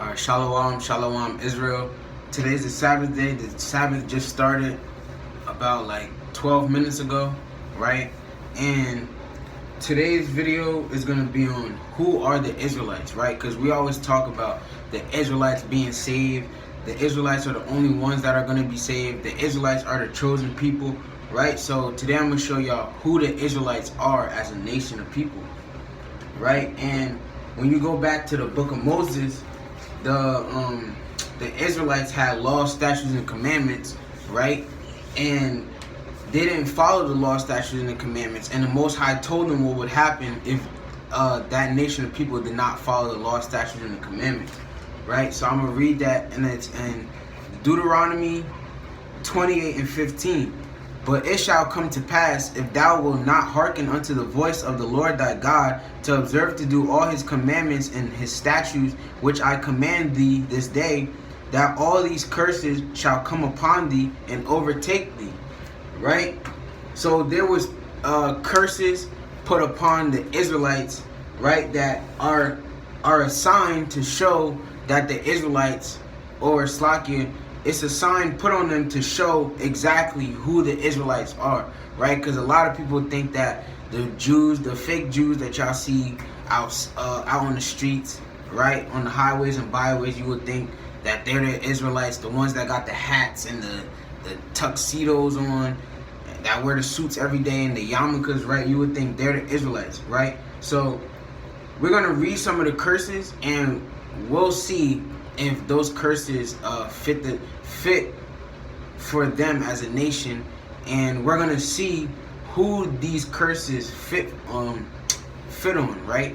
Alright, Shalom, Shalom, Israel. Today's the Sabbath day. The Sabbath just started about like 12 minutes ago, right? And today's video is going to be on who are the Israelites, right? Because we always talk about the Israelites being saved. The Israelites are the only ones that are going to be saved. The Israelites are the chosen people, right? So today I'm going to show y'all who the Israelites are as a nation of people, right? And when you go back to the book of Moses, the Israelites had laws, statutes, and commandments, right? And they didn't follow the law, statutes, and the commandments. And the Most High told them what would happen if that nation of people did not follow the law, statutes, and the commandments, right? So I'm gonna read that, and it's in Deuteronomy 28:15. But it shall come to pass, if thou wilt not hearken unto the voice of the Lord thy God, to observe to do all his commandments and his statutes, which I command thee this day, that all these curses shall come upon thee and overtake thee. Right? So there was curses put upon the Israelites, right, that are assigned to show that the Israelites, or Slakia, it's a sign put on them to show exactly who the Israelites are, right? Because a lot of people think that the Jews, the fake Jews that y'all see out on the streets, right, on the highways and byways, you would think that they're the Israelites, the ones that got the hats and the tuxedos on, that wear the suits every day and the yarmulkes, right? You would think they're the Israelites, right? So we're gonna read some of the curses, and we'll see if those curses fit for them as a nation, and we're gonna see who these curses fit on, right?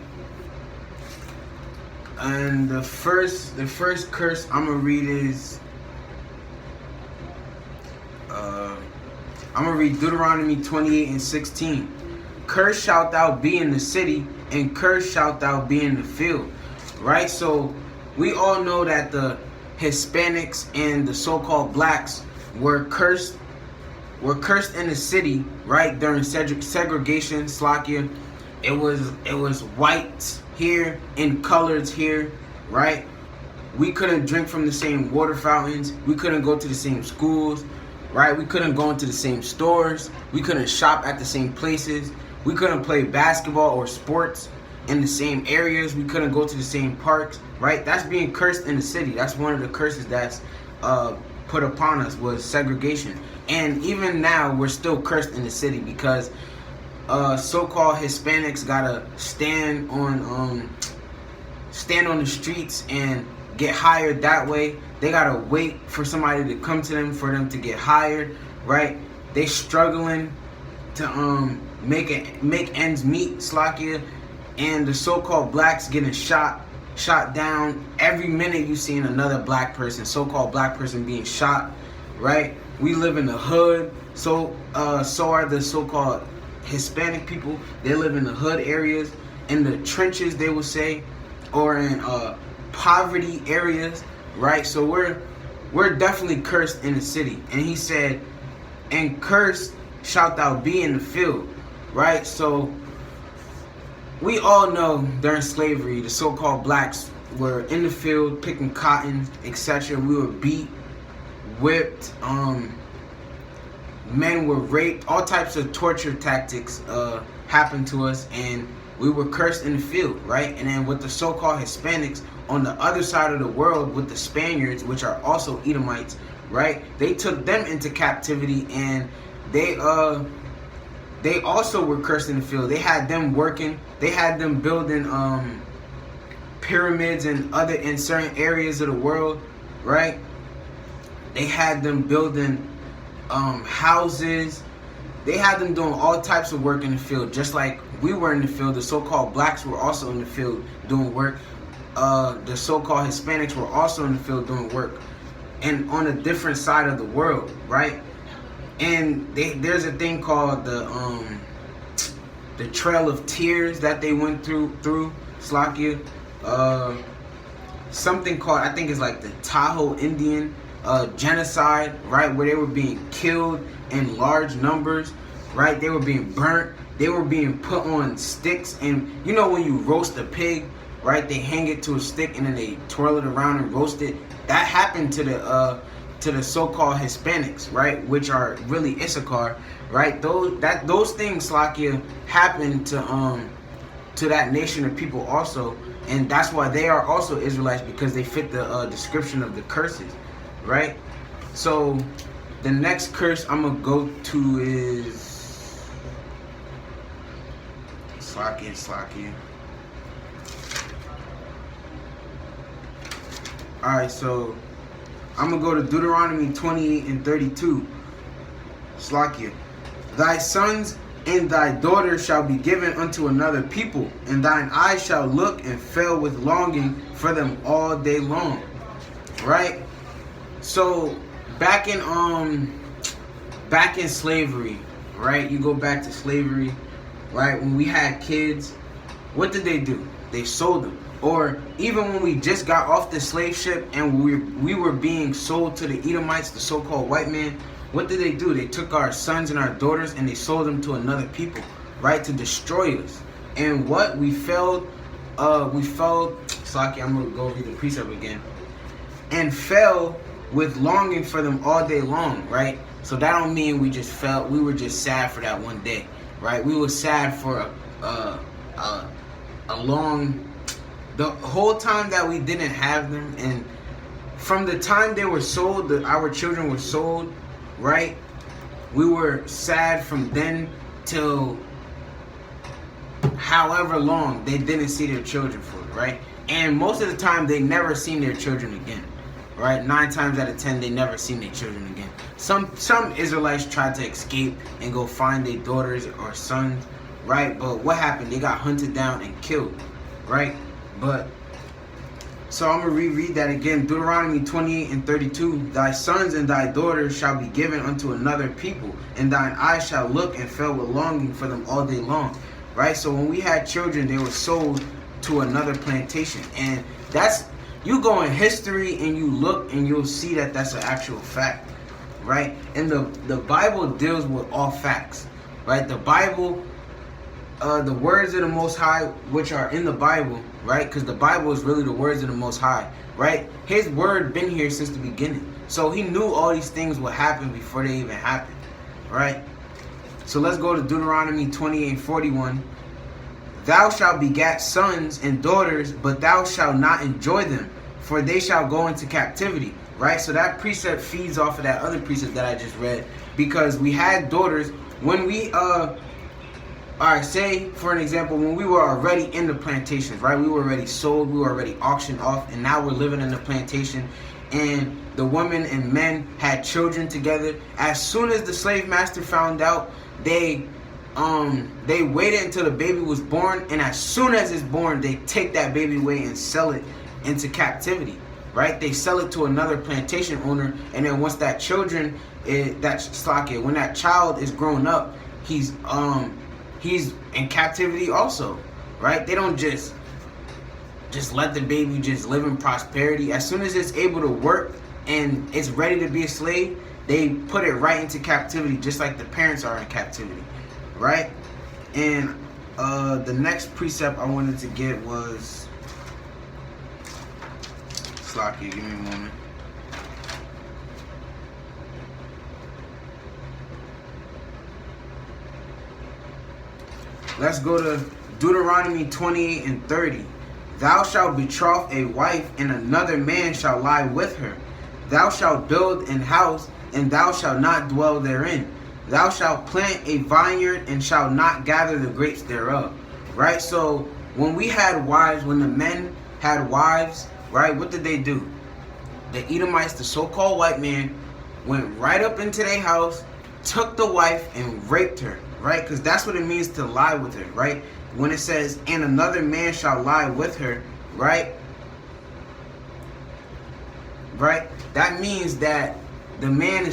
And the first curse I'm gonna read is I'm gonna read Deuteronomy 28:16. Cursed shalt thou be in the city, and cursed shalt thou be in the field, right? So we all know that the Hispanics and the so-called blacks were cursed in the city, right, during segregation, Slakia. It was whites here and coloreds here, right? We couldn't drink from the same water fountains. We couldn't go to the same schools, right? We couldn't go into the same stores. We couldn't shop at the same places. We couldn't play basketball or sports in the same areas. We couldn't go to the same parks, right? That's being cursed in the city. That's one of the curses that's put upon us, was segregation. And even now we're still cursed in the city because so-called Hispanics gotta stand on the streets and get hired that way. They gotta wait for somebody to come to them for them to get hired, right? They struggling to make ends meet, Slakia. And the so-called blacks getting shot down. Every minute you see another black person, so-called black person, being shot, right? We live in the hood, so are the so-called Hispanic people. They live in the hood areas, in the trenches, they would say, or in poverty areas, right? So we're definitely cursed in the city. And he said, and cursed shalt thou be in the field, right? So we all know during slavery, the so-called blacks were in the field picking cotton, etc. We were beat, whipped, men were raped, all types of torture tactics happened to us, and we were cursed in the field, right? And then with the so-called Hispanics on the other side of the world, with the Spaniards, which are also Edomites, right? They took them into captivity, and they also were cursed in the field. They had them working. They had them building pyramids in certain areas of the world, right? They had them building houses. They had them doing all types of work in the field, just like we were in the field. The so-called blacks were also in the field doing work. The so-called Hispanics were also in the field doing work, and on a different side of the world, right? And there's a thing called the Trail of Tears that they went through Slakia. Something called, I think it's like the Tahoe Indian genocide, right? Where they were being killed in large numbers, right? They were being burnt. They were being put on sticks. And you know when you roast a pig, right? They hang it to a stick and then they twirl it around and roast it. That happened to the so-called Hispanics, right? Which are really Issachar, right? Those things, Slakia, happen to that nation of people also, and that's why they are also Israelites, because they fit the description of the curses, right? So the next curse I'm gonna go to is Slakia. Alright, so I'm gonna go to Deuteronomy 28 and 32. Slakia. Thy sons and thy daughters shall be given unto another people, and thine eyes shall look and fail with longing for them all day long. Right? So back in slavery, right? You go back to slavery, right? When we had kids, what did they do? They sold them. Or even when we just got off the slave ship and we were being sold to the Edomites, the so-called white man, what did they do? They took our sons and our daughters and they sold them to another people, right? To destroy us. And what? We failed, Slaki, I'm going to go over the precept again. And fell with longing for them all day long, right? So that don't mean we just felt, we were just sad for that one day, right? We were sad for a long, the whole time that we didn't have them. And from the time they were sold, our children were sold, right? We were sad from then till however long they didn't see their children for, right? And most of the time they never seen their children again, right? 9 times out of 10 they never seen their children again. Some Israelites tried to escape and go find their daughters or sons, right? But what happened? They got hunted down and killed, right? But so I'm going to reread that again. Deuteronomy 28 and 32. Thy sons and thy daughters shall be given unto another people, and thine eyes shall look and fail with longing for them all day long. Right? So when we had children, they were sold to another plantation. And that's, you go in history and you look and you'll see that that's an actual fact. Right? And the Bible deals with all facts. Right? The Bible, the words of the Most High, which are in the Bible, right? Because the Bible is really the words of the Most High, right? His word been here since the beginning. So he knew all these things would happen before they even happened, right? So let's go to Deuteronomy 28 and 41. Thou shalt begat sons and daughters, but thou shalt not enjoy them, for they shall go into captivity, right? So that precept feeds off of that other precept that I just read, because we had daughters when we alright, say for an example, when we were already in the plantations, right? We were already sold, we were already auctioned off, and now we're living in the plantation, and the women and men had children together. As soon as the slave master found out, they waited until the baby was born, and as soon as it's born, they take that baby away and sell it into captivity, right? They sell it to another plantation owner, and then once that children, when that child is grown up, he's in captivity also, right? They don't just let the baby just live in prosperity. As soon as it's able to work and it's ready to be a slave, they put it right into captivity, just like the parents are in captivity, right? And the next precept I wanted to get was, Slacky, give me a moment. Let's go to Deuteronomy 28 and 30. Thou shalt betroth a wife, and another man shall lie with her. Thou shalt build an house, and thou shalt not dwell therein. Thou shalt plant a vineyard, and shalt not gather the grapes thereof. Right? So when we had wives, when the men had wives, right, what did they do? The Edomites, the so-called white man, went right up into their house, took the wife, and raped her. Right? Because that's what it means to lie with her, right? When it says, and another man shall lie with her, right? Right? That means that the man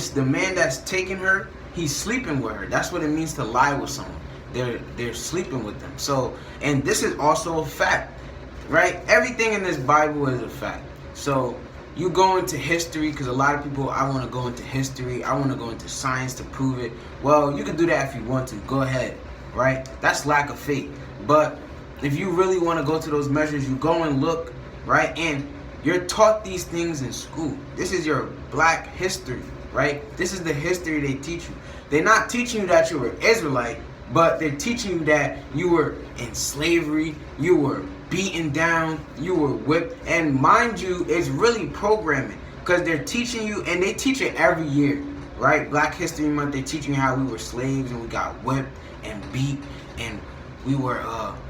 that's taking her, he's sleeping with her. That's what it means to lie with someone. They're sleeping with them. So, and this is also a fact, right? Everything in this Bible is a fact. So you go into history, because a lot of people, I want to go into history, I want to go into science to prove it. Well, you can do that if you want to. Go ahead, right? That's lack of faith. But if you really want to go to those measures, you go and look, right? And you're taught these things in school. This is your black history, right? This is the history they teach you. They're not teaching you that you were Israelite, but they're teaching you that you were in slavery, you were beaten down, you were whipped. And mind you, it's really programming, because they're teaching you, and they teach it every year, right? Black History Month, they're teaching you how we were slaves and we got whipped and beat and we were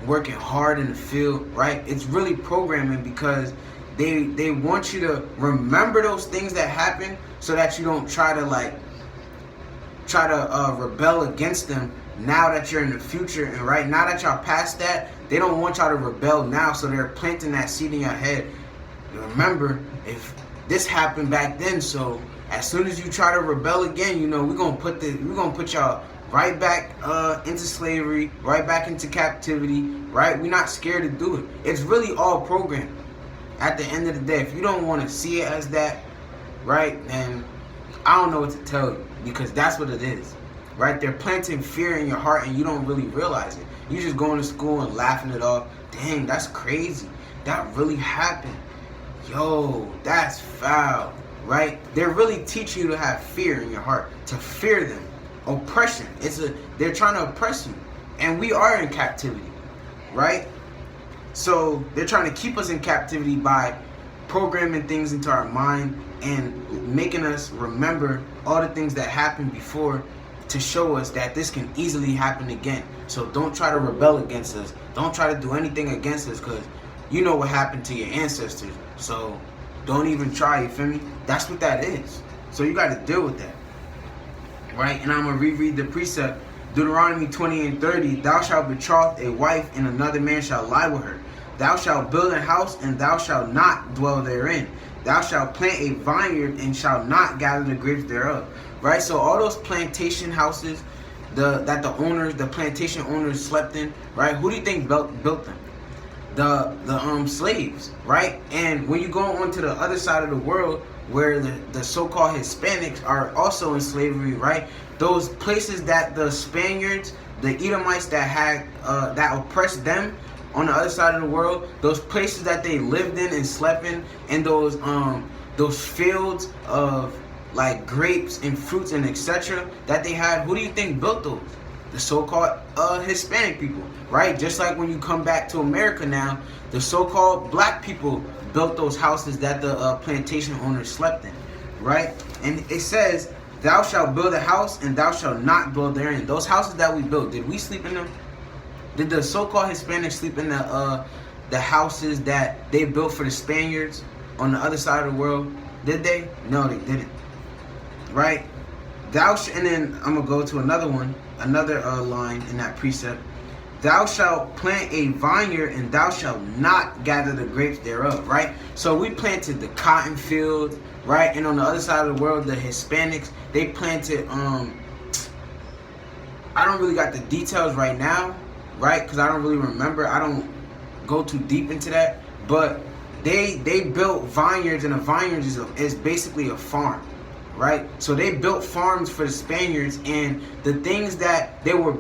working hard in the field, right? It's really programming, because they want you to remember those things that happened, so that you don't try to rebel against them now that you're in the future. And right now that y'all past that, they don't want y'all to rebel now, so they're planting that seed in your head. Remember, if this happened back then, so as soon as you try to rebel again, you know, we're gonna put y'all right back into slavery, right back into captivity, right? We're not scared to do it. It's really all programmed. At the end of the day, if you don't want to see it as that, right, then I don't know what to tell you, because that's what it is, right? They're planting fear in your heart and you don't really realize it. You just going to school and laughing it off. Dang, that's crazy. That really happened. Yo, that's foul, right? They're really teaching you to have fear in your heart, to fear them. Oppression. They're trying to oppress you. And we are in captivity, right? So they're trying to keep us in captivity by programming things into our mind and making us remember all the things that happened before, to show us that this can easily happen again. So don't try to rebel against us. Don't try to do anything against us, because you know what happened to your ancestors. So don't even try, you feel me? That's what that is. So you got to deal with that, right? And I'm going to reread the precept. Deuteronomy 20:30, thou shalt betroth a wife, and another man shall lie with her. Thou shalt build a house, and thou shalt not dwell therein. Thou shalt plant a vineyard, and shalt not gather the grapes thereof. Right? So all those plantation houses that the plantation owners slept in, right? Who do you think built them? The slaves, right? And when you go onto the other side of the world, where the so-called Hispanics are also in slavery, right? Those places that the Spaniards, the Edomites that had that oppressed them on the other side of the world, those places that they lived in and slept in, and those fields of like grapes and fruits and etc. that they had, who do you think built those? The so-called Hispanic people, right? Just like when you come back to America now, the so-called black people built those houses that the plantation owners slept in, right? And it says, thou shalt build a house, and thou shalt not dwell therein. Those houses that we built, did we sleep in them? Did the so-called Hispanics sleep in the houses that they built for the Spaniards on the other side of the world? Did they? No, they didn't. Right? And then I'm gonna go to another one, another line in that precept. Thou shalt plant a vineyard, and thou shalt not gather the grapes thereof. Right? So we planted the cotton fields, right? And on the other side of the world, the Hispanics, they planted I don't really got the details right now, right? Because I don't really remember. I don't go too deep into that. But they built vineyards, and a vineyard is basically a farm, right? So they built farms for the Spaniards, and the things that they were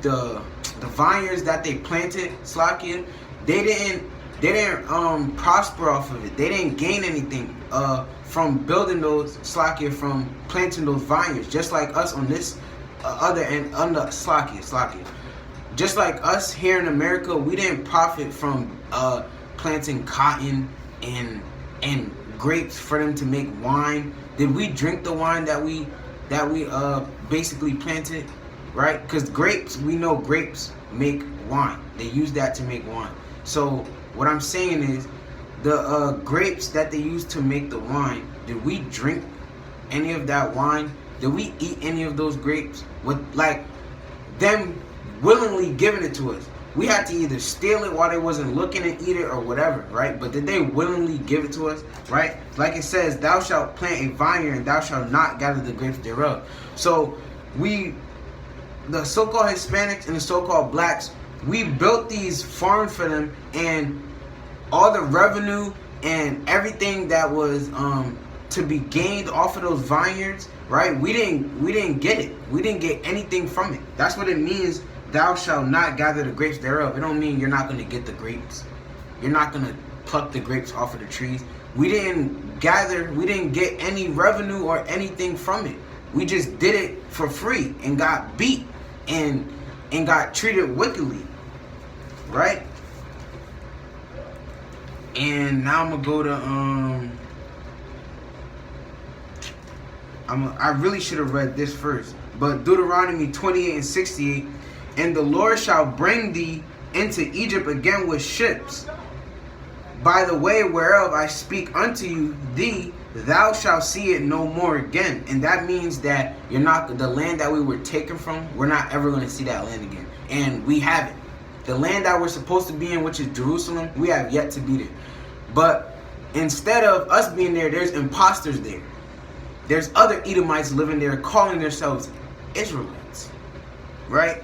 the vineyards that they planted, Slakia, they didn't prosper off of it. They didn't gain anything from building those, Slakia, from planting those vineyards. Just like us on this other end, under Slakia. Just like us here in America, we didn't profit from planting cotton and grapes for them to make wine. Did we drink the wine that we basically planted, right? Because grapes, we know grapes make wine. They use that to make wine. So what I'm saying is, the grapes that they used to make the wine, did we drink any of that wine? Did we eat any of those grapes? With like them willingly giving it to us? We had to either steal it while they wasn't looking and eat it, or whatever, right? But did they willingly give it to us, right? Like it says, thou shalt plant a vineyard, and thou shalt not gather the grapes thereof. So the so-called Hispanics and the so-called blacks, we built these farms for them, and all the revenue and everything that was to be gained off of those vineyards, right? We didn't get it. We didn't get anything from it. That's what it means thou shalt not gather the grapes thereof. It don't mean you're not going to get the grapes. You're not going to pluck the grapes off of the trees. We didn't get any revenue or anything from it. We just did it for free and got beat and got treated wickedly, right? And now I'm gonna go to I really should have read this first, but Deuteronomy 28:68, and the Lord shall bring thee into Egypt again with ships, by the way whereof I speak unto thee, thou shalt see it no more again. And that means that you're not, the land that we were taken from, we're not ever going to see that land again. And we haven't. The land that we're supposed to be in, which is Jerusalem, we have yet to be there. But instead of us being there, there's imposters there. There's other Edomites living there calling themselves Israelites, right?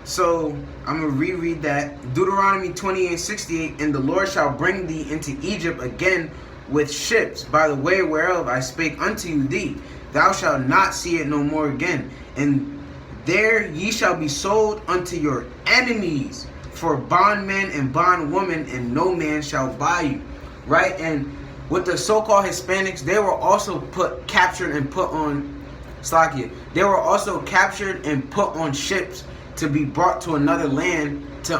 So I'm going to reread that. Deuteronomy 28:68, and the Lord shall bring thee into Egypt again with ships, by the way whereof I spake unto thee. Thou shalt not see it no more again. And there ye shall be sold unto your enemies for bondmen and bondwomen, and no man shall buy you. Right? And with the so-called Hispanics, they were also captured and put on Slakia. They were also captured and put on ships to be brought to another land to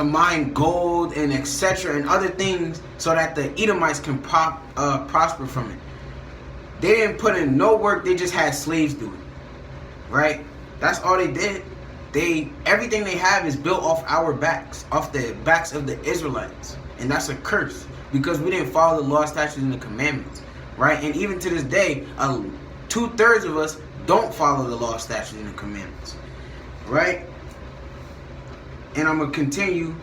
mine gold and etc. and other things, so that the Edomites can prosper from it. They didn't put in no work, they just had slaves do it. Right? That's all they did. Everything they have is built off our backs, off the backs of the Israelites. And that's a curse, because we didn't follow the law, statutes, and the commandments. Right? And even to this day, 2/3 of us don't follow the law, statutes, and the commandments. Right? And I'm going to continue.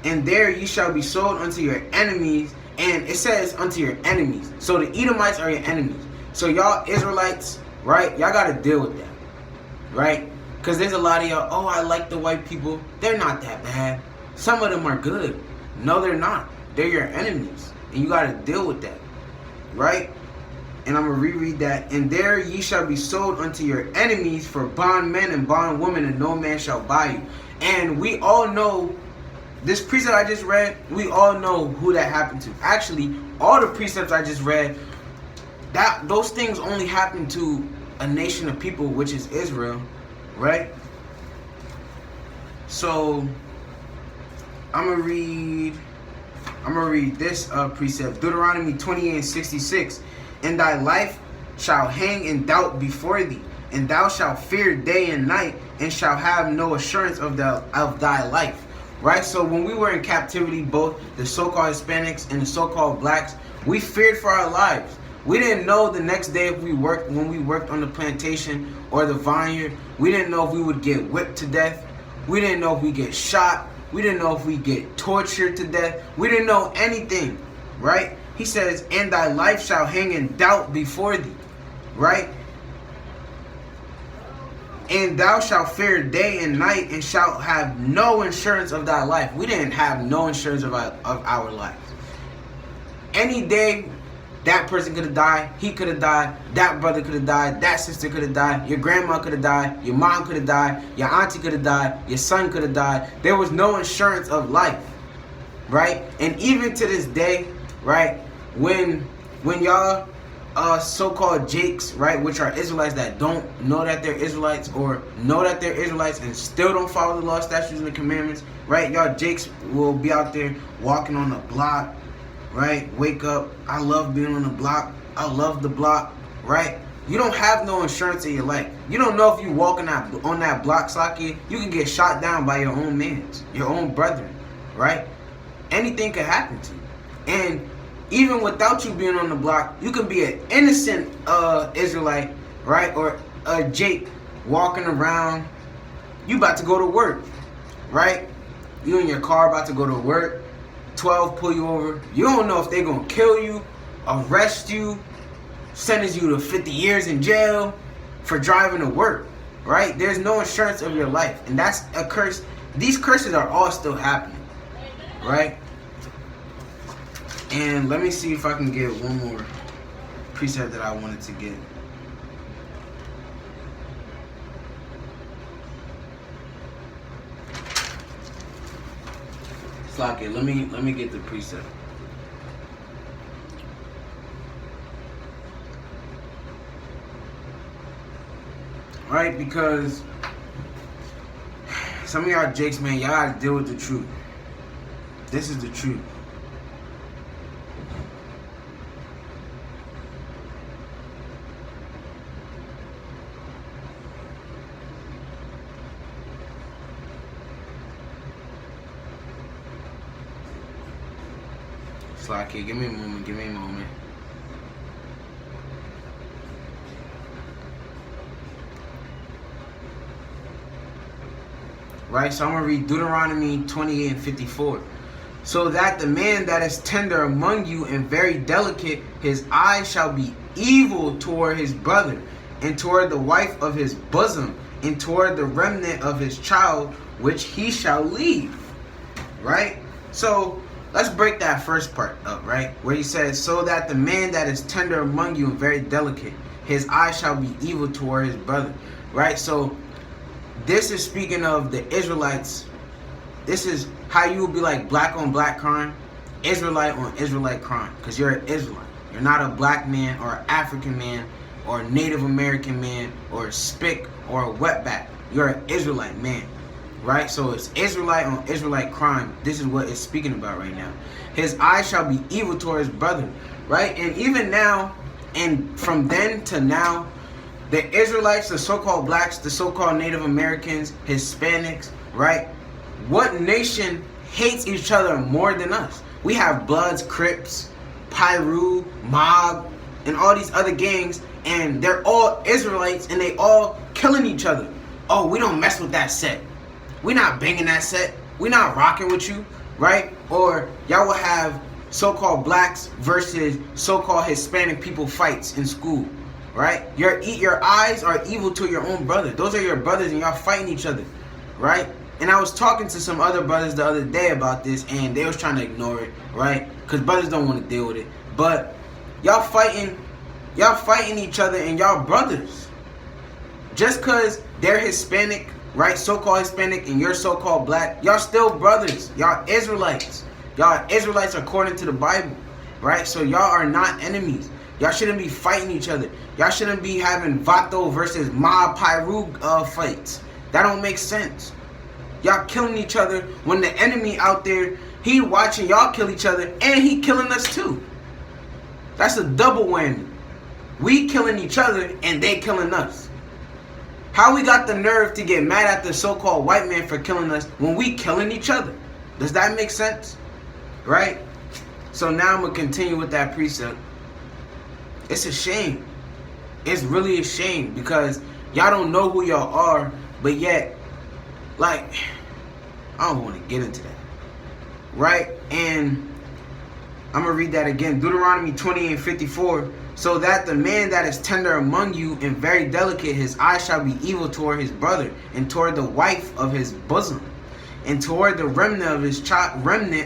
And there ye shall be sold unto your enemies. And it says unto your enemies. So the Edomites are your enemies. So y'all Israelites, right? Y'all got to deal with that. Right? Because there's a lot of y'all, oh, I like the white people. They're not that bad. Some of them are good. No, they're not. They're your enemies. And you got to deal with that. Right? And I'm going to reread that. And there ye shall be sold unto your enemies for bondmen and bondwomen, and no man shall buy you. And we all know, this precept I just read, we all know who that happened to. Actually, all the precepts I just read, those things only happen to a nation of people, which is Israel, right? So I'm gonna read this precept, Deuteronomy 28:66. And thy life shall hang in doubt before thee, and thou shalt fear day and night, and shall have no assurance of thy life. Right? So when we were in captivity, both the so-called Hispanics and the so-called blacks, we feared for our lives. We didn't know the next day when we worked on the plantation or the vineyard, we didn't know if we would get whipped to death. We didn't know if we get shot. We didn't know if we get tortured to death. We didn't know anything. Right? He says, and thy life shall hang in doubt before thee. Right? And thou shalt fear day and night, and shalt have no insurance of thy life. We didn't have no insurance of our lives. Any day, that person could have died, he could have died, that brother could have died, that sister could have died, your grandma could have died, your mom could have died, your auntie could have died, your son could have died. There was no insurance of life. Right? And even to this day, right, when y'all so-called Jakes, right, which are Israelites that don't know that they're Israelites, or know that they're Israelites and still don't follow the law, statutes, and the commandments, right? Y'all Jakes will be out there walking on the block, right? Wake up, I love being on the block, I love the block, right? You don't have no insurance in your life. You don't know if you walking on that block, Slaki, you can get shot down by your own mans, your own brethren, right? Anything could happen to you. And even without you being on the block, you can be an innocent Israelite, right? Or a Jake walking around. You about to go to work, right? You in your car about to go to work. 12 pull you over. You don't know if they're going to kill you, arrest you, sentence you to 50 years in jail for driving to work, right? There's no insurance of your life. And that's a curse. These curses are all still happening, right? And let me see if I can get one more precept that I wanted to get. Slocky, let me get the precept. Right, because some of y'all jakes, man, y'all gotta deal with the truth. This is the truth. Slocky, give me a moment, give me a moment. Right, so I'm going to read Deuteronomy 28 and 54. So that the man that is tender among you and very delicate, his eye shall be evil toward his brother, and toward the wife of his bosom, and toward the remnant of his child, which he shall leave. Right? So, let's break that first part up, right? Where he says, so that the man that is tender among you and very delicate, his eye shall be evil toward his brother. Right? So, this is speaking of the Israelites. This is how you would be like black on black crime, Israelite on Israelite crime, because you're an Israelite. You're not a black man or an African man or a Native American man or a Spic or a wetback. You're an Israelite man, right? So it's Israelite on Israelite crime. This is what it's speaking about right now. His eye shall be evil toward his brother, right? And even now, and from then to now, the Israelites, the so-called blacks, the so-called Native Americans, Hispanics, right? What nation hates each other more than us? We have Bloods, Crips, Pyru, Mob, and all these other gangs, and they're all Israelites, and they all killing each other. Oh, we don't mess with that set. We not banging that set. We not rocking with you, right? Or y'all will have so-called blacks versus so-called Hispanic people fights in school. Right? Your eyes are evil to your own brother. Those are your brothers and y'all fighting each other. Right? And I was talking to some other brothers the other day about this, and they was trying to ignore it, right? Because brothers don't want to deal with it. But y'all fighting each other and y'all brothers. Just because they're Hispanic, right? So-called Hispanic, and you're so-called black, y'all still brothers. Y'all Israelites. Y'all Israelites according to the Bible. Right? So y'all are not enemies. Y'all shouldn't be fighting each other. Y'all shouldn't be having Vato versus Ma Pyru fights. That don't make sense. Y'all killing each other when the enemy out there, he watching y'all kill each other and he killing us too. That's a double whammy. We killing each other and they killing us. How we got the nerve to get mad at the so-called white man for killing us when we killing each other? Does that make sense? Right? So now I'm going to continue with that precept. It's a shame. It's really a shame because y'all don't know who y'all are, but yet, like, I don't want to get into that. Right? And I'm going to read that again. Deuteronomy 28 and 54. So that the man that is tender among you and very delicate, his eye shall be evil toward his brother, and toward the wife of his bosom, and toward the remnant of his children,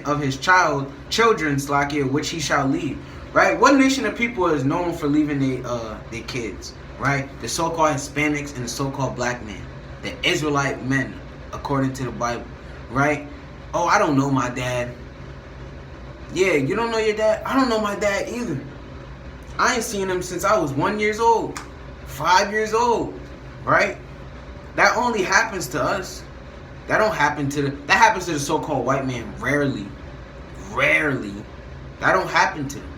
Slakia, which he shall leave. Right? What nation of people is known for leaving their kids? Right? The so-called Hispanics and the so-called black men. The Israelite men, according to the Bible. Right? Oh, I don't know my dad. Yeah, you don't know your dad? I don't know my dad either. I ain't seen him since I was 1 year old. 5 years old. Right? That only happens to us. That happens to the so-called white man rarely. Rarely. That don't happen to them.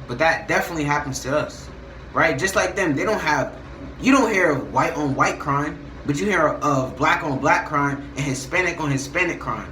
But that definitely happens to us, right? Just like them, you don't hear of white on white crime, but you hear of black on black crime and Hispanic on Hispanic crime,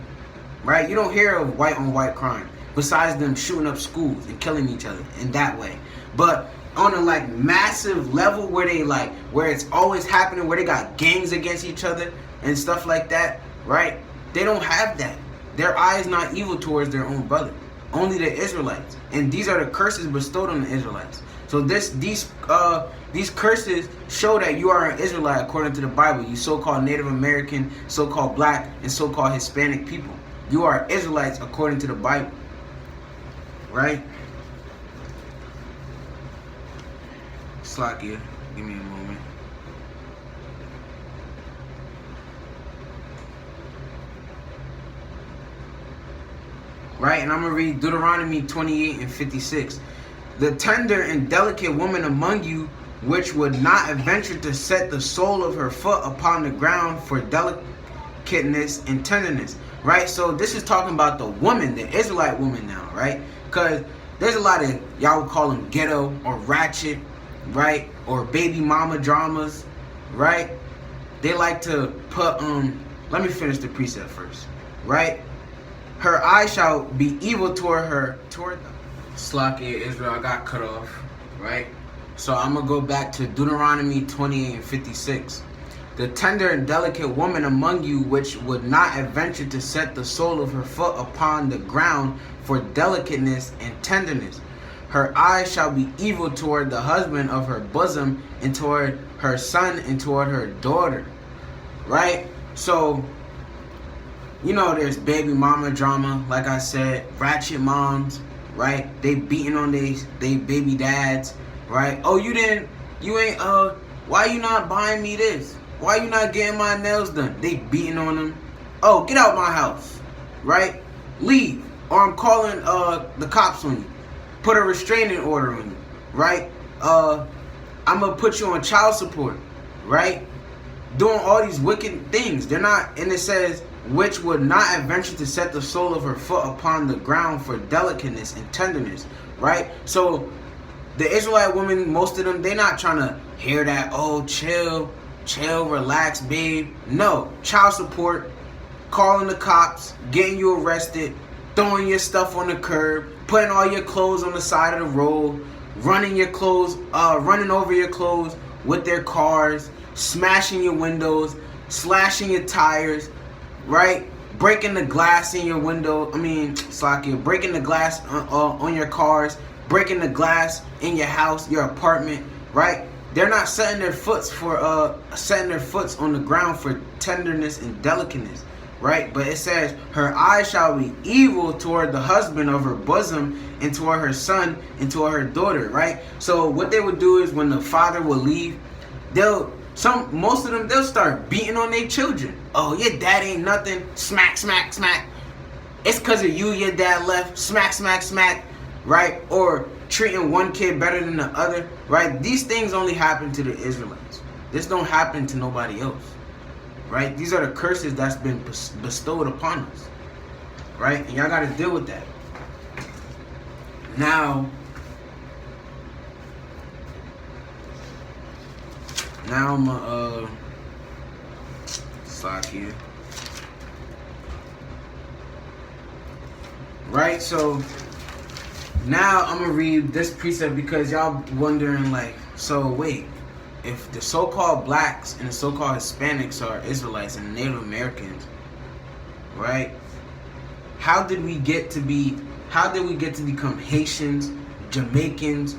right? You don't hear of white on white crime, besides them shooting up schools and killing each other in that way. But on a like massive level where it's always happening, where they got gangs against each other and stuff like that, right? They don't have that. Their eye is not evil towards their own brother. Only the Israelites, and these are the curses bestowed on the Israelites. So these curses show that you are an Israelite according to the Bible. You so-called Native American, so-called black, and so-called Hispanic people. You are Israelites according to the Bible, right? Slakia, give me a moment. right? And I'm going to read Deuteronomy 28 and 56. The tender and delicate woman among you, which would not adventure to set the sole of her foot upon the ground for delicateness and tenderness, right? So this is talking about the woman, the Israelite woman now, right? Because there's a lot of, y'all would call them ghetto or ratchet, right? Or baby mama dramas, right? They like to put, let me finish the precept first, right? Her eye shall be evil toward Slakia, Israel, I got cut off, right? So I'm going to go back to Deuteronomy 28 and 56. The tender and delicate woman among you, which would not adventure to set the sole of her foot upon the ground for delicateness and tenderness. Her eyes shall be evil toward the husband of her bosom, and toward her son, and toward her daughter. Right? So, you know, there's baby mama drama, like I said, ratchet moms, right? They beating on they baby dads, right? Oh, why you not buying me this? Why you not getting my nails done? They beating on them. Oh, get out my house, right? Leave, or I'm calling the cops on you. Put a restraining order on you, right? I'm gonna put you on child support, right? Doing all these wicked things. They're not, and it says, which would not adventure to set the sole of her foot upon the ground for delicateness and tenderness, right? So the Israelite women, most of them, they're not trying to hear that, oh, chill, relax, babe. No, child support, calling the cops, getting you arrested, throwing your stuff on the curb, putting all your clothes on the side of the road, running over your clothes with their cars, smashing your windows, slashing your tires, right? Breaking the glass in your window. Breaking the glass on your cars, breaking the glass in your house, your apartment, right? They're not setting their foots on the ground for tenderness and delicateness, right? But it says, her eyes shall be evil toward the husband of her bosom, and toward her son, and toward her daughter, right? So what they would do is, when the father will leave, most of them, they'll start beating on their children. Oh, your dad ain't nothing. Smack, smack, smack. It's because of you your dad left. Smack, smack, smack, right? Or treating one kid better than the other, right? These things only happen to the Israelites. This don't happen to nobody else, right? These are the curses that's been bestowed upon us, right? And y'all got to deal with that. Now I'm gonna slide here. Right, so now I'm gonna read this precept, because y'all wondering, like, so wait, if the so-called blacks and the so-called Hispanics are Israelites and Native Americans, right? How did we get to become Haitians, Jamaicans,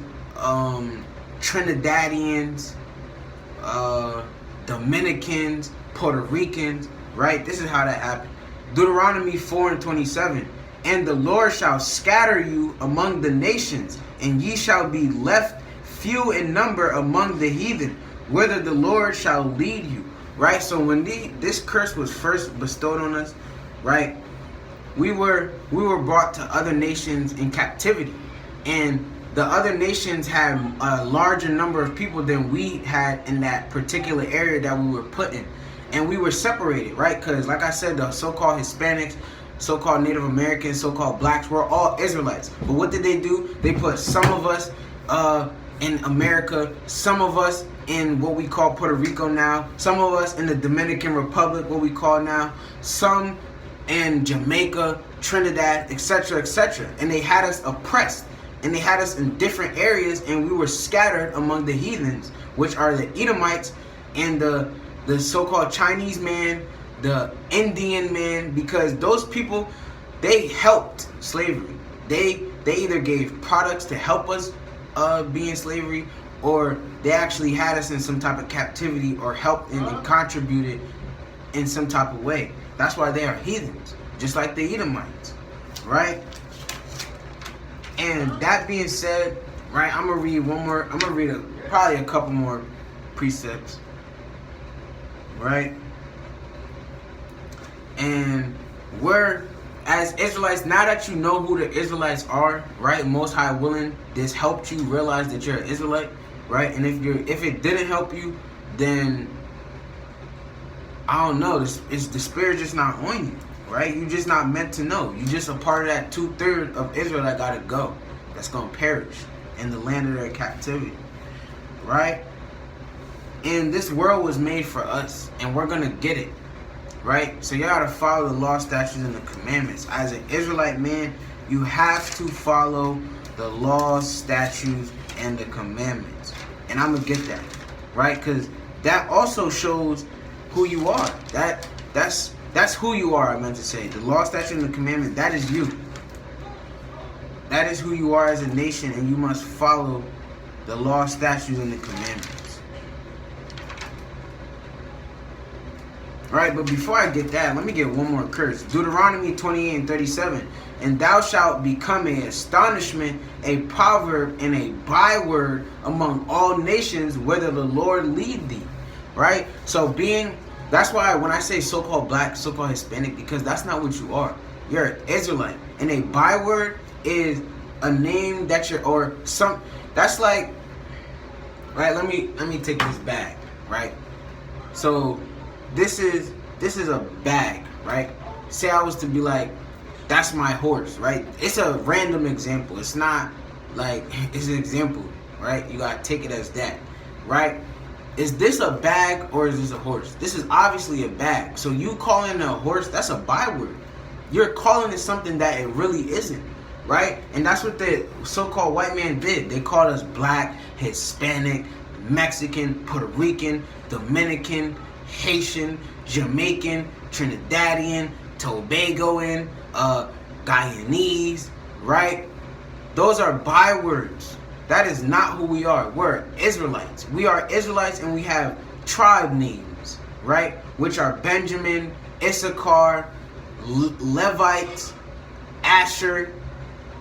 Trinidadians, Dominicans, Puerto Ricans, right? This is how that happened. Deuteronomy 4 and 27. And the Lord shall scatter you among the nations, and ye shall be left few in number among the heathen, whither the Lord shall lead you. Right? So when this curse was first bestowed on us, right, we were brought to other nations in captivity, and the other nations had a larger number of people than we had in that particular area that we were put in, and we were separated, right? Because like I said, the so-called Hispanics, so-called Native Americans, so-called blacks, we're all Israelites. But what did they do? They put some of us in America, some of us in what we call Puerto Rico now, some of us in the Dominican Republic, what we call now, some in Jamaica, Trinidad, etc., etc. And they had us oppressed, and they had us in different areas, and we were scattered among the heathens, which are the Edomites and the so-called Chinese man, the Indian man, because those people, they helped slavery. They either gave products to help us be in slavery, or they actually had us in some type of captivity, or helped and contributed in some type of way. That's why they are heathens, just like the Edomites, right? And that being said, right, I'm gonna read one more. I'm gonna read probably a couple more precepts, right? And we're as Israelites, now that you know who the Israelites are, right? Most High willing, this helped you realize that you're an Israelite, right? And if it didn't help you, then I don't know. It's the spirit just not on you, right? You're just not meant to know. You're just a part of that 2/3 of Israel that gotta go, that's gonna perish in the land of their captivity, right? And this world was made for us, and we're gonna get it, right? So you gotta follow the law, statutes, and the commandments. As an Israelite man, you have to follow the laws, statutes, and the commandments. And I'm gonna get that, right? Because that also shows who you are. That's who you are. I meant to say the law, statute, and the commandment. That is you. That is who you are as a nation, and you must follow the law, statutes, and the commandments. Right, but before I get that, let me get one more curse. Deuteronomy 28:37. And thou shalt become an astonishment, a proverb, and a byword among all nations, whither the Lord lead thee. Right? So that's why when I say so-called black, so-called Hispanic, because that's not what you are. You're an Israelite. And a byword is a name that that's like, right, let me take this bag, right? So this is a bag, right? Say I was to be like, that's my horse, right? It's a random example. It's not like, it's an example, right? You gotta take it as that, right? Is this a bag or is this a horse? This is obviously a bag. So you calling it a horse, that's a byword. You're calling it something that it really isn't, right? And that's what the so-called white man did. They called us black, Hispanic, Mexican, Puerto Rican, Dominican, Haitian, Jamaican, Trinidadian, Tobagoan, Guyanese, right? Those are bywords. That is not who we are. We're Israelites. We are Israelites, and we have tribe names, right? Which are Benjamin, Issachar, Levites, Asher,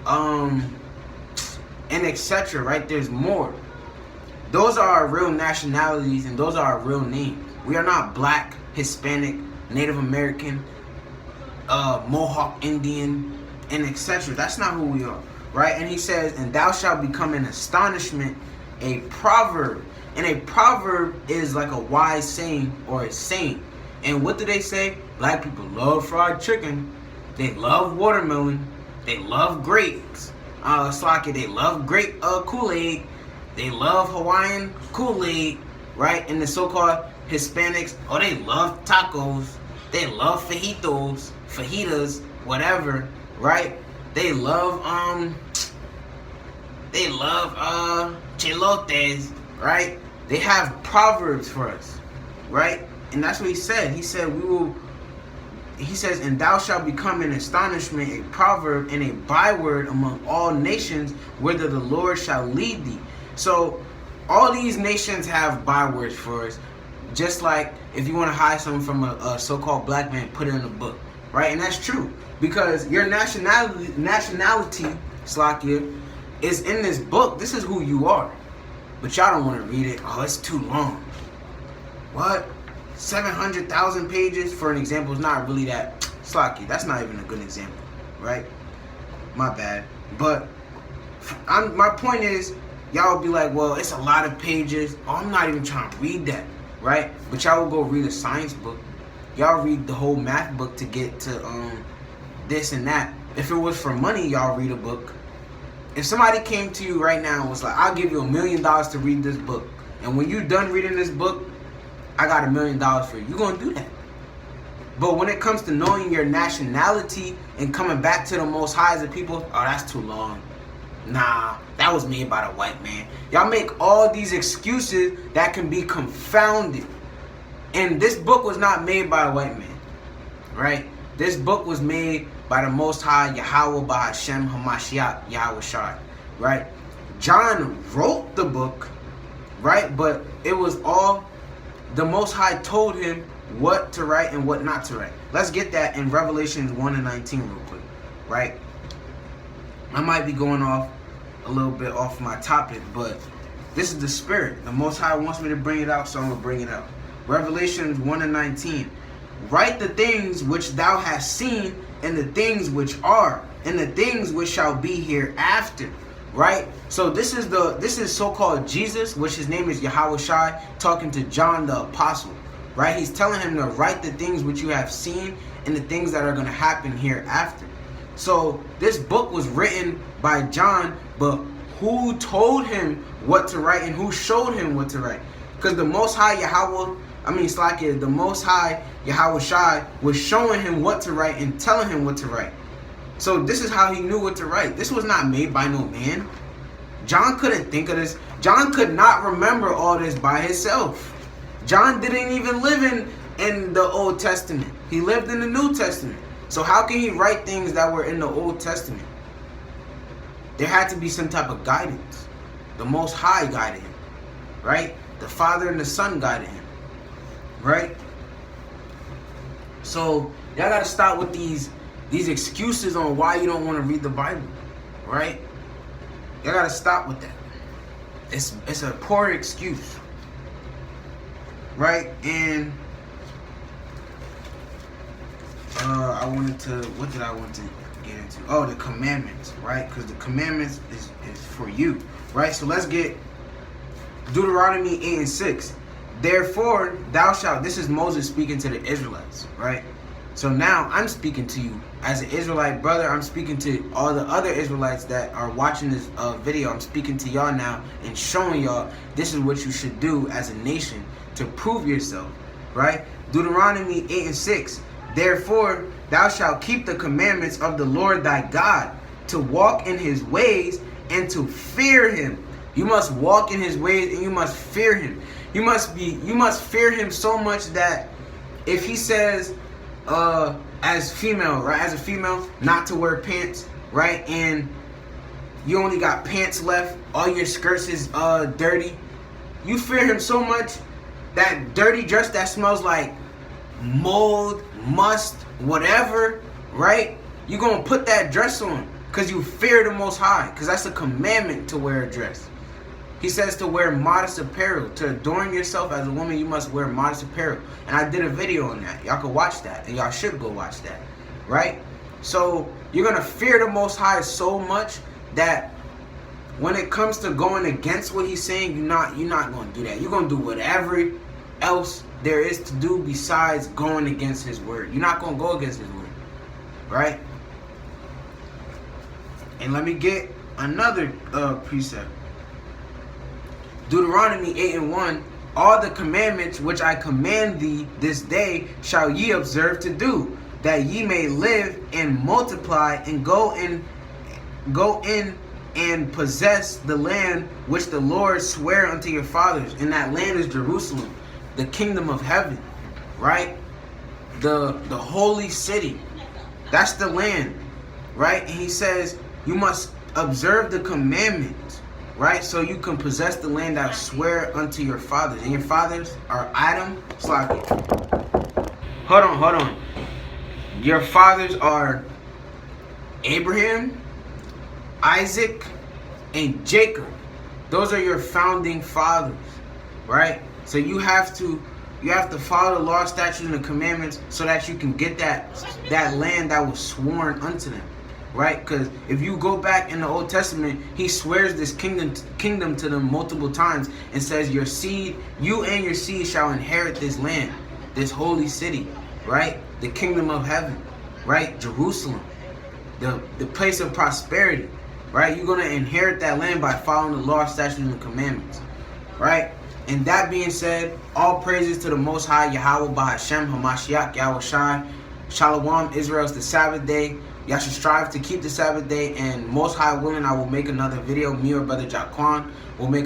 and etc. Right? There's more. Those are our real nationalities, and those are our real names. We are not black, Hispanic, Native American, Mohawk Indian, and etc. That's not who we are, right? And he says, and thou shalt become an astonishment, a proverb. And a proverb is like a wise saying or a saying. And what do they say? Black people love fried chicken. They love watermelon. They love grapes. They love grape Kool-Aid. They love Hawaiian Kool-Aid, right? And the so-called Hispanics, they love tacos. They love fajitas, whatever, right? They love chilotes, right? They have proverbs for us, right? And that's what he said. He said he says, and thou shalt become an astonishment, a proverb, and a byword among all nations, whither the Lord shall lead thee. So all these nations have bywords for us. Just like if you want to hide something from a so-called black man, put it in a book, right? And that's true, because your nationality, Slakia, is in this book. This is who you are, but y'all don't want to read it. Oh, it's too long. What? 700,000 pages for an example is not really that. Slakia, that's not even a good example, right? My bad. But my point is, y'all will be like, well, it's a lot of pages. Oh, I'm not even trying to read that. Right? But y'all will go read a science book. Y'all read the whole math book to get to this and that. If it was for money, y'all read a book. If somebody came to you right now and was like, I'll give you $1 million to read this book, and when you're done reading this book, I got $1 million for you, you're going to do that. But when it comes to knowing your nationality and coming back to the Most High as a people, oh, that's too long. Nah, that was made by the white man. Y'all make all these excuses that can be confounded. And this book was not made by the white man, right? This book was made by the Most High, Yahweh Bahashem Hamashiach, Yahweh Shai, right? John wrote the book, right? But it was all the Most High told him what to write and what not to write. Let's get that in Revelations 1:19 real quick, right? I might be going off a little bit off my topic, but this is the spirit. The Most High wants me to bring it out, so I'm going to bring it out. Revelations 1:19. write the things which thou hast seen, and the things which are, and the things which shall be hereafter. Right? So this is so-called Jesus, which his name is Yahweh Shai, talking to John the apostle. Right? He's telling him to write the things which you have seen and the things that are going to happen hereafter. So this book was written by John, but who told him what to write and who showed him what to write? Because the Most High the Most High Yahweh Shai was showing him what to write and telling him what to write. So this is how he knew what to write. This was not made by no man. John couldn't think of this. John could not remember all this by himself. John didn't even live in the Old Testament. He lived in the New Testament. So how can he write things that were in the Old Testament? There had to be some type of guidance. The Most High guided him, right? The Father and the Son guided him, right? So y'all gotta stop with these excuses on why you don't want to read the Bible, right? Y'all gotta stop with that. It's a poor excuse, right? And what did I want to get into? Oh, the commandments, right? Because the commandments is for you, right? So let's get Deuteronomy 8:6. Therefore thou shalt, this is Moses speaking to the Israelites, right? So now I'm speaking to you as an Israelite brother. I'm speaking to all the other Israelites that are watching this video. I'm speaking to y'all now and showing y'all this is what you should do as a nation to prove yourself, right? Deuteronomy 8:6. Therefore thou shalt keep the commandments of the Lord thy God, to walk in his ways and to fear him. You must walk in his ways and you must fear him. You must fear him so much that if he says as female, right, as a female, not to wear pants, right, and you only got pants left, all your skirts is dirty, you fear him so much that dirty dress that smells like mold, must, whatever, right, you're gonna put that dress on because you fear the Most High, because that's a commandment to wear a dress. He says to wear modest apparel. To adorn yourself as a woman, you must wear modest apparel. And I did a video on that. Y'all can watch that. And y'all should go watch that. Right? So you're going to fear the Most High so much that when it comes to going against what he's saying, you're not going to do that. You're going to do whatever else there is to do besides going against his word. You're not going to go against his word. Right? And let me get another precept. Deuteronomy 8:1, all the commandments which I command thee this day shall ye observe to do, that ye may live and multiply and go in and possess the land which the Lord sware unto your fathers. And that land is Jerusalem, the kingdom of heaven, right? The holy city. That's the land, right? And he says you must observe the commandments, right? So you can possess the land I swear unto your fathers. And your fathers are Adam, Slaki. Hold on. Your fathers are Abraham, Isaac, and Jacob. Those are your founding fathers, right? So you have to follow the law, statutes, and the commandments so that you can get that land that was sworn unto them. Right? Because if you go back in the Old Testament, he swears this kingdom to them multiple times and says your seed, you and your seed shall inherit this land, this holy city, right? The kingdom of heaven, right? Jerusalem, the place of prosperity, right? You're going to inherit that land by following the law, statutes, and the commandments, right? And that being said, all praises to the Most High, Yahweh Ba'Hashem, Hamashiach, Yahweh Shai. Shalom, Israel. It's the Sabbath day. Y'all should strive to keep the Sabbath day, and most high willing, I will make another video. Me or Brother Jaquan will make